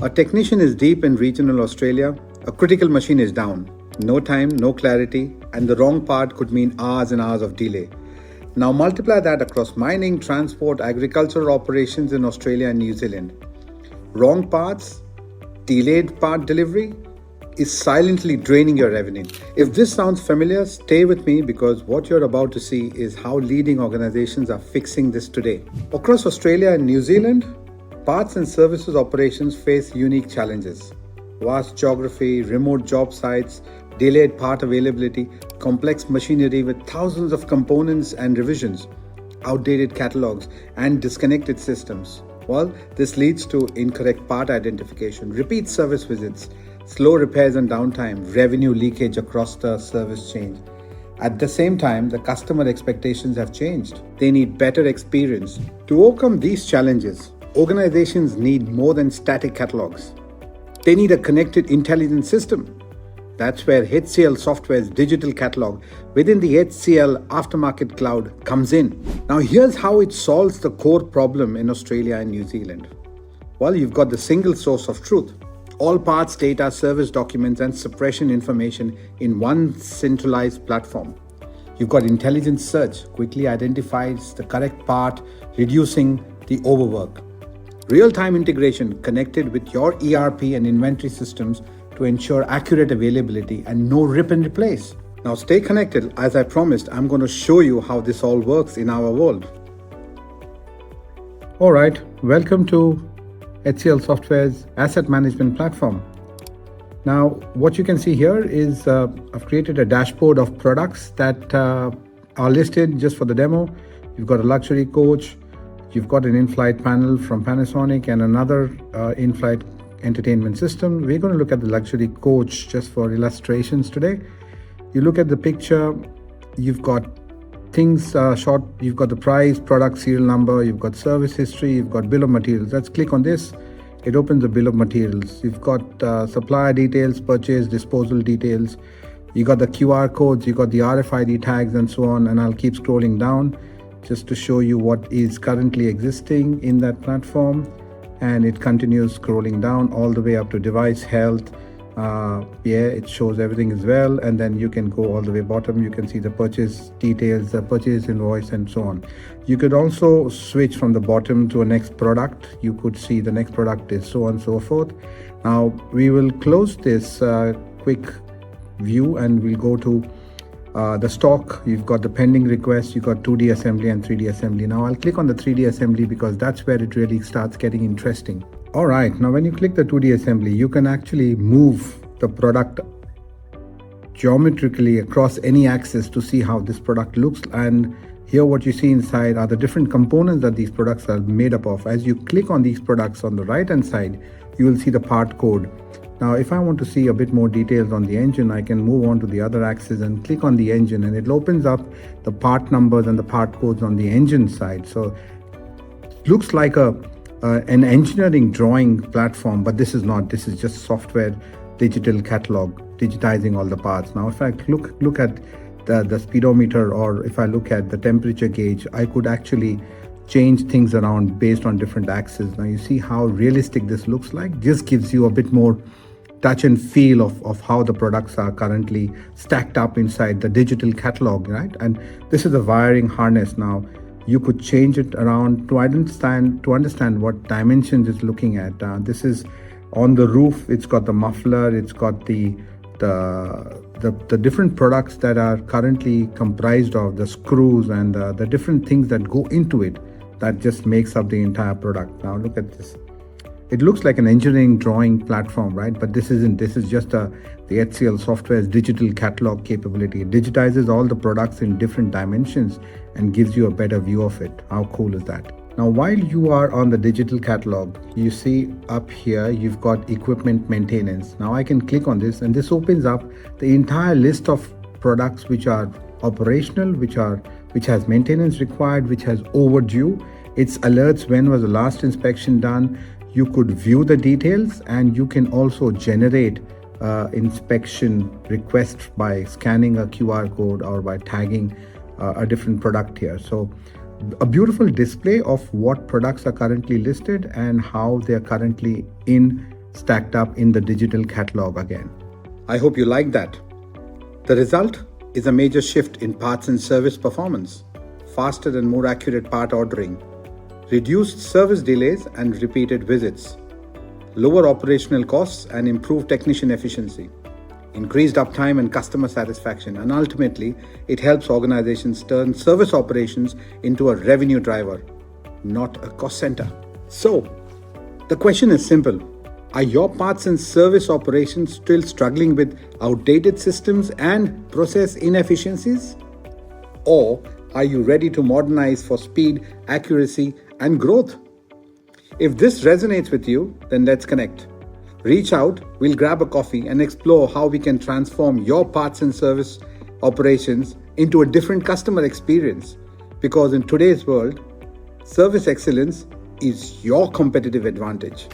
A technician is deep in regional Australia, a critical machine is down. No time, no clarity, and the wrong part could mean hours and hours of delay. Now multiply that across mining, transport, agricultural operations in Australia and New Zealand. Wrong parts, delayed part delivery is silently draining your revenue. If this sounds familiar, stay with me because what you're about to see is how leading organizations are fixing this today. Across Australia and New Zealand, parts and services operations face unique challenges. Vast geography, remote job sites, delayed part availability, complex machinery with thousands of components and revisions, outdated catalogs, and disconnected systems. Well, this leads to incorrect part identification, repeat service visits, slow repairs and downtime, revenue leakage across the service chain. At the same time, the customer expectations have changed. They need better experience. To overcome these challenges, organizations need more than static catalogs. They need a connected intelligent system. That's where HCL Software's digital catalog within the HCL Aftermarket cloud comes in. Now here's how it solves the core problem in Australia and New Zealand. Well, you've got the single source of truth. All parts, data, service documents, and suppression information in one centralized platform. You've got intelligent search, quickly identifies the correct part, reducing the overwork. Real-time integration connected with your ERP and inventory systems to ensure accurate availability and no rip and replace. Now stay connected. As I promised, I'm going to show you how this all works in our world. All right, welcome to HCL Software's asset management platform. Now, what you can see here is I've created a dashboard of products that are listed just for the demo. You've got a luxury coach, you've got an in-flight panel from Panasonic and another in-flight entertainment system. We're going to look at the luxury coach just for illustrations today. You look at the picture, you've got things short, you've got the price, product serial number, you've got service history, you've got bill of materials. Let's click on this. It opens the bill of materials. You've got supplier details, purchase, disposal details. You got the QR codes, you got the RFID tags and so on. And I'll keep scrolling down just to show you what is currently existing in that platform. And it continues scrolling down all the way up to device health. It shows everything as well, and then you can go all the way bottom. You can see the purchase details, the purchase invoice, and so on. You could also switch from the bottom to a next product. You could see the next product is so on and so forth. Now we will close this quick view and we'll go to the stock. You've got the pending request, you've got 2D assembly and 3D assembly. Now I'll click on the 3D assembly because that's where it really starts getting interesting. All right, now when you click the 2D assembly, you can actually move the product geometrically across any axis to see how this product looks. And here what you see inside are the different components that these products are made up of. As you click on these products on the right hand side, you will see the part code. Now, if I want to see a bit more details on the engine, I can move on to the other axis and click on the engine, and it opens up the part numbers and the part codes on the engine side. So it looks like an engineering drawing platform, but this is not. This is just software digital catalog, digitizing all the parts. Now, if I look at the speedometer, or if I look at the temperature gauge, I could actually change things around based on different axes. Now you see how realistic this looks like. Just gives you a bit more touch and feel of how the products are currently stacked up inside the digital catalog, right? And this is a wiring harness. Now you could change it around to understand what dimensions it's looking at. This is on the roof. It's got the muffler. It's got the different products that are currently comprised of the screws and the different things that go into it that just makes up the entire product. Now look at this. It looks like an engineering drawing platform, right? But this isn't. This is just the HCL Software's digital catalog capability. It digitizes all the products in different dimensions and gives you a better view of it. How cool is that? Now, while you are on the digital catalog, you see up here, you've got equipment maintenance. Now I can click on this and this opens up the entire list of products which are operational, which has maintenance required, which has overdue. It's alerts when was the last inspection done. You could view the details, and you can also generate inspection requests by scanning a QR code or by tagging a different product here. So a beautiful display of what products are currently listed and how they are currently in stacked up in the digital catalog again. I hope you like that. The result is a major shift in parts and service performance, faster and more accurate part ordering, reduced service delays and repeated visits, lower operational costs and improved technician efficiency, increased uptime and customer satisfaction, and ultimately, it helps organizations turn service operations into a revenue driver, not a cost center. So, the question is simple. Are your parts and service operations still struggling with outdated systems and process inefficiencies? Or are you ready to modernize for speed, accuracy, and growth? If this resonates with you, then let's connect. Reach out, we'll grab a coffee and explore how we can transform your parts and service operations into a different customer experience. Because in today's world, service excellence is your competitive advantage.